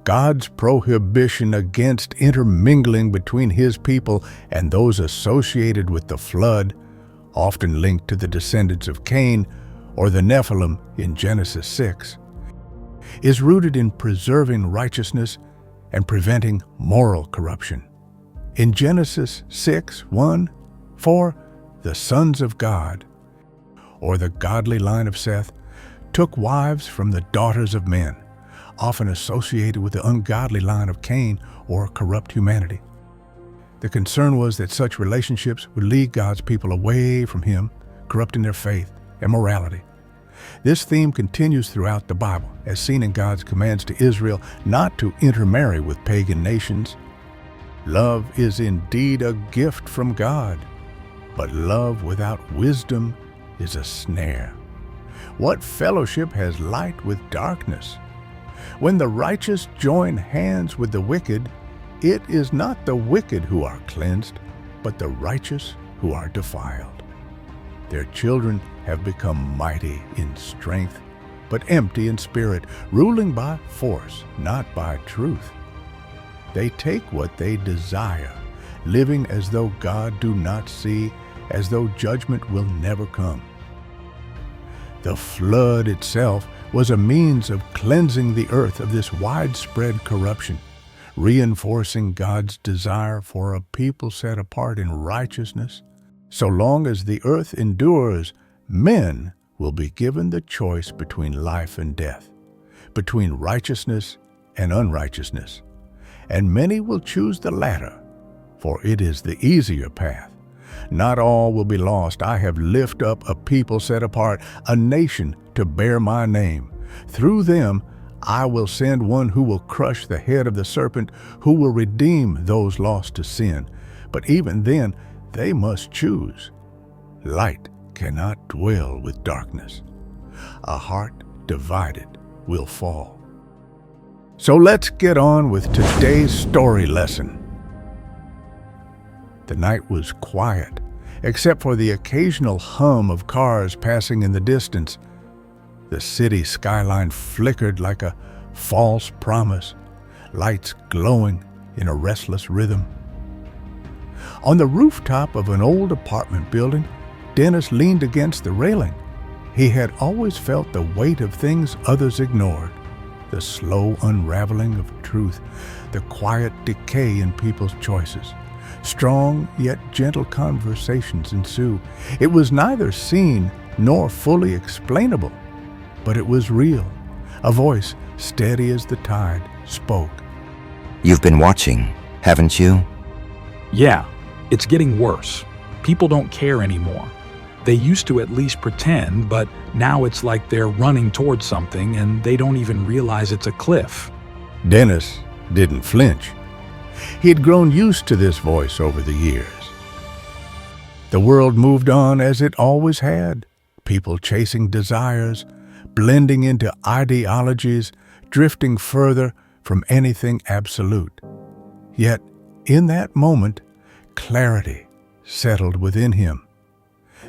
God's prohibition against intermingling between His people and those associated with the flood, often linked to the descendants of Cain or the Nephilim in Genesis 6, is rooted in preserving righteousness and preventing moral corruption. In Genesis 6:1, for the sons of God, or the godly line of Seth, took wives from the daughters of men, often associated with the ungodly line of Cain or corrupt humanity. The concern was that such relationships would lead God's people away from Him, corrupting their faith and morality. This theme continues throughout the Bible, as seen in God's commands to Israel not to intermarry with pagan nations. Love is indeed a gift from God, but love without wisdom is a snare. What fellowship has light with darkness? When the righteous join hands with the wicked, it is not the wicked who are cleansed, but the righteous who are defiled. Their children have become mighty in strength, but empty in spirit, ruling by force, not by truth. They take what they desire, living as though God do not see, as though judgment will never come. The flood itself was a means of cleansing the earth of this widespread corruption, reinforcing God's desire for a people set apart in righteousness. So long as the earth endures, men will be given the choice between life and death, between righteousness and unrighteousness. And many will choose the latter, for it is the easier path. Not all will be lost. I have lifted up a people set apart, a nation to bear my name. Through them I will send one who will crush the head of the serpent, who will redeem those lost to sin. But even then, they must choose. Light cannot dwell with darkness. A heart divided will fall. So let's get on with today's story lesson. The night was quiet, except for the occasional hum of cars passing in the distance. The city skyline flickered like a false promise, lights glowing in a restless rhythm. On the rooftop of an old apartment building, Dennis leaned against the railing. He had always felt the weight of things others ignored, the slow unraveling of truth, the quiet decay in people's choices. Strong yet gentle conversations ensue. It was neither seen nor fully explainable, but it was real. A voice, steady as the tide, spoke. You've been watching, haven't you? Yeah, it's getting worse. People don't care anymore. They used to at least pretend, but now it's like they're running towards something and they don't even realize it's a cliff. Dennis didn't flinch. He had grown used to this voice over the years. The world moved on as it always had, people chasing desires, blending into ideologies, drifting further from anything absolute. Yet, in that moment, clarity settled within him.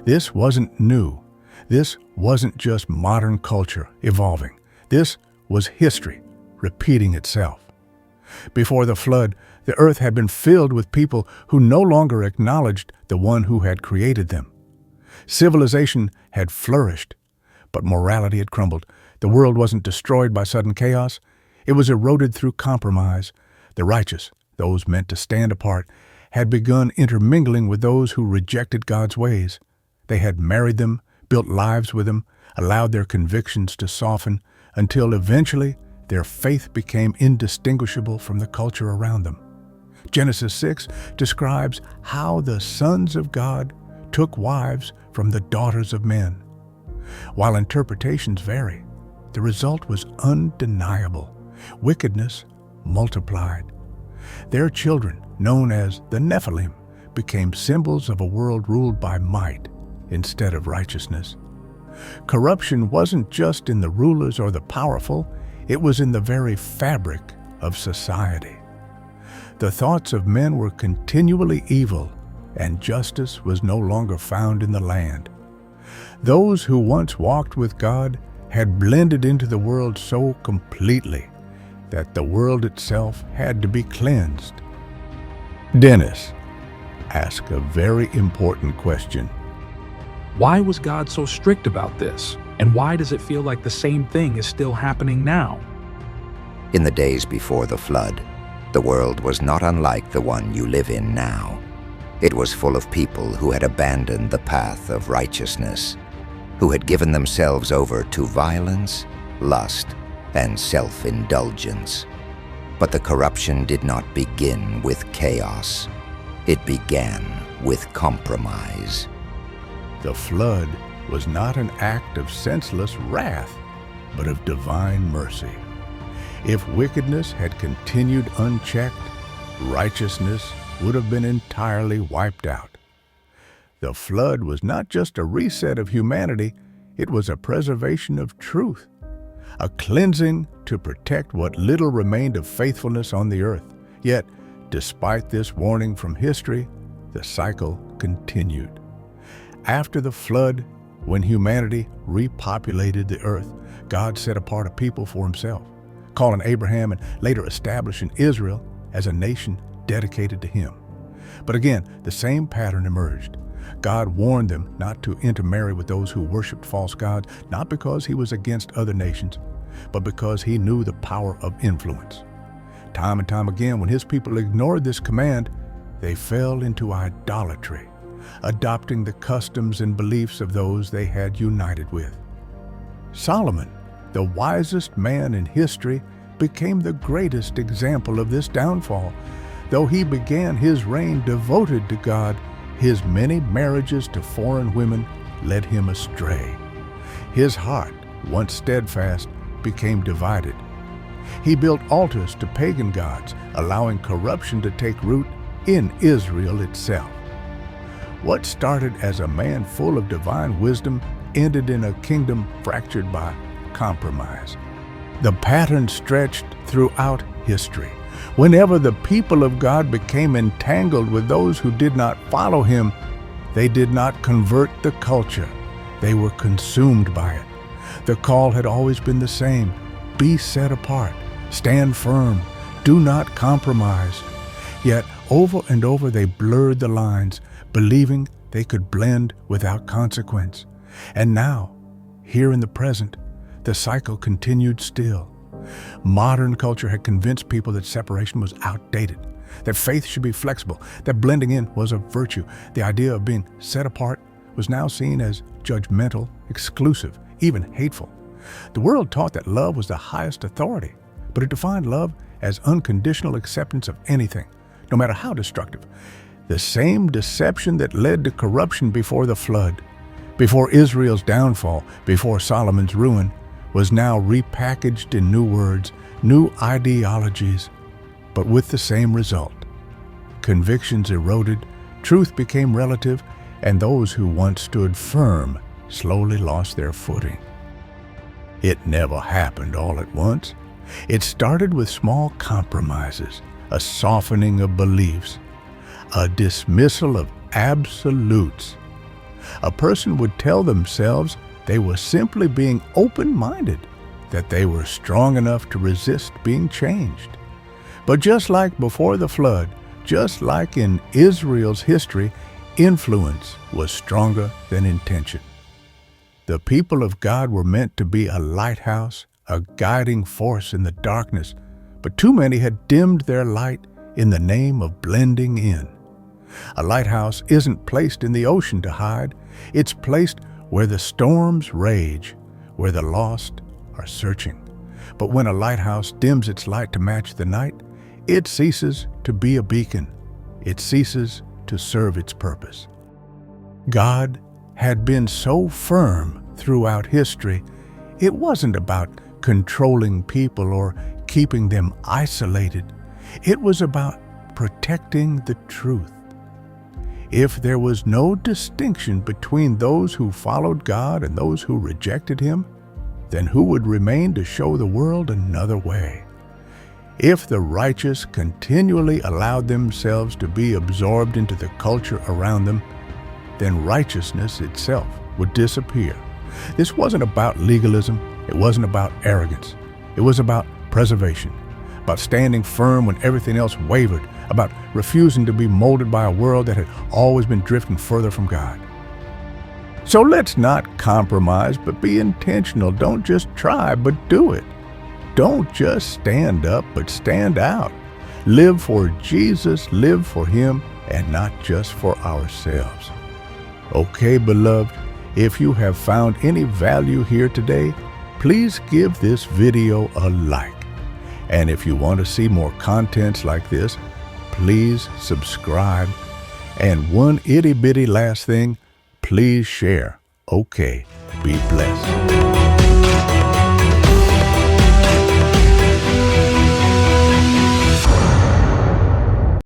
This wasn't new. This wasn't just modern culture evolving. This was history repeating itself. Before the flood, the earth had been filled with people who no longer acknowledged the one who had created them. Civilization had flourished, but morality had crumbled. The world wasn't destroyed by sudden chaos. It was eroded through compromise. The righteous, those meant to stand apart, had begun intermingling with those who rejected God's ways. They had married them, built lives with them, allowed their convictions to soften, until eventually their faith became indistinguishable from the culture around them. Genesis 6 describes how the sons of God took wives from the daughters of men. While interpretations vary, the result was undeniable. Wickedness multiplied. Their children, known as the Nephilim, became symbols of a world ruled by might instead of righteousness. Corruption wasn't just in the rulers or the powerful, it was in the very fabric of society. The thoughts of men were continually evil, and justice was no longer found in the land. Those who once walked with God had blended into the world so completely that the world itself had to be cleansed. Dennis asked a very important question. Why was God so strict about this? And why does it feel like the same thing is still happening now? In the days before the flood, the world was not unlike the one you live in now. It was full of people who had abandoned the path of righteousness, who had given themselves over to violence, lust, and self-indulgence. But the corruption did not begin with chaos. It began with compromise. The flood was not an act of senseless wrath, but of divine mercy. If wickedness had continued unchecked, righteousness would have been entirely wiped out. The flood was not just a reset of humanity, it was a preservation of truth, a cleansing to protect what little remained of faithfulness on the earth. Yet, despite this warning from history, the cycle continued. After the flood, when humanity repopulated the earth, God set apart a people for himself, calling Abraham and later establishing Israel as a nation dedicated to him. But again, the same pattern emerged. God warned them not to intermarry with those who worshiped false gods, not because he was against other nations, but because he knew the power of influence. Time and time again, when his people ignored this command, they fell into idolatry, adopting the customs and beliefs of those they had united with. Solomon, the wisest man in history, became the greatest example of this downfall. Though he began his reign devoted to God, his many marriages to foreign women led him astray. His heart, once steadfast, became divided. He built altars to pagan gods, allowing corruption to take root in Israel itself. What started as a man full of divine wisdom ended in a kingdom fractured by compromise. The pattern stretched throughout history. Whenever the people of God became entangled with those who did not follow him, they did not convert the culture. They were consumed by it. The call had always been the same: be set apart, stand firm, do not compromise. Yet over and over they blurred the lines, believing they could blend without consequence. And now, here in the present, the cycle continued still. Modern culture had convinced people that separation was outdated, that faith should be flexible, that blending in was a virtue. The idea of being set apart was now seen as judgmental, exclusive, even hateful. The world taught that love was the highest authority, but it defined love as unconditional acceptance of anything, no matter how destructive. The same deception that led to corruption before the flood, before Israel's downfall, before Solomon's ruin, was now repackaged in new words, new ideologies, but with the same result. Convictions eroded, truth became relative, and those who once stood firm slowly lost their footing. It never happened all at once. It started with small compromises, a softening of beliefs, a dismissal of absolutes. A person would tell themselves they were simply being open-minded, that they were strong enough to resist being changed. But just like before the flood, just like in Israel's history, influence was stronger than intention. The people of God were meant to be a lighthouse, a guiding force in the darkness, but too many had dimmed their light in the name of blending in. A lighthouse isn't placed in the ocean to hide. It's placed where the storms rage, where the lost are searching. But when a lighthouse dims its light to match the night, it ceases to be a beacon. It ceases to serve its purpose. God had been so firm throughout history, it wasn't about controlling people or keeping them isolated. It was about protecting the truth. If there was no distinction between those who followed God and those who rejected him, then who would remain to show the world another way? If the righteous continually allowed themselves to be absorbed into the culture around them, then righteousness itself would disappear. This wasn't about legalism. It wasn't about arrogance. It was about preservation. about standing firm when everything else wavered, about refusing to be molded by a world that had always been drifting further from God. So let's not compromise, but be intentional. Don't just try, but do it. Don't just stand up, but stand out. Live for Jesus, live for Him, and not just for ourselves. Okay, beloved, if you have found any value here today, please give this video a like. And if you want to see more contents like this, please subscribe. And one itty-bitty last thing, please share. Okay, be blessed.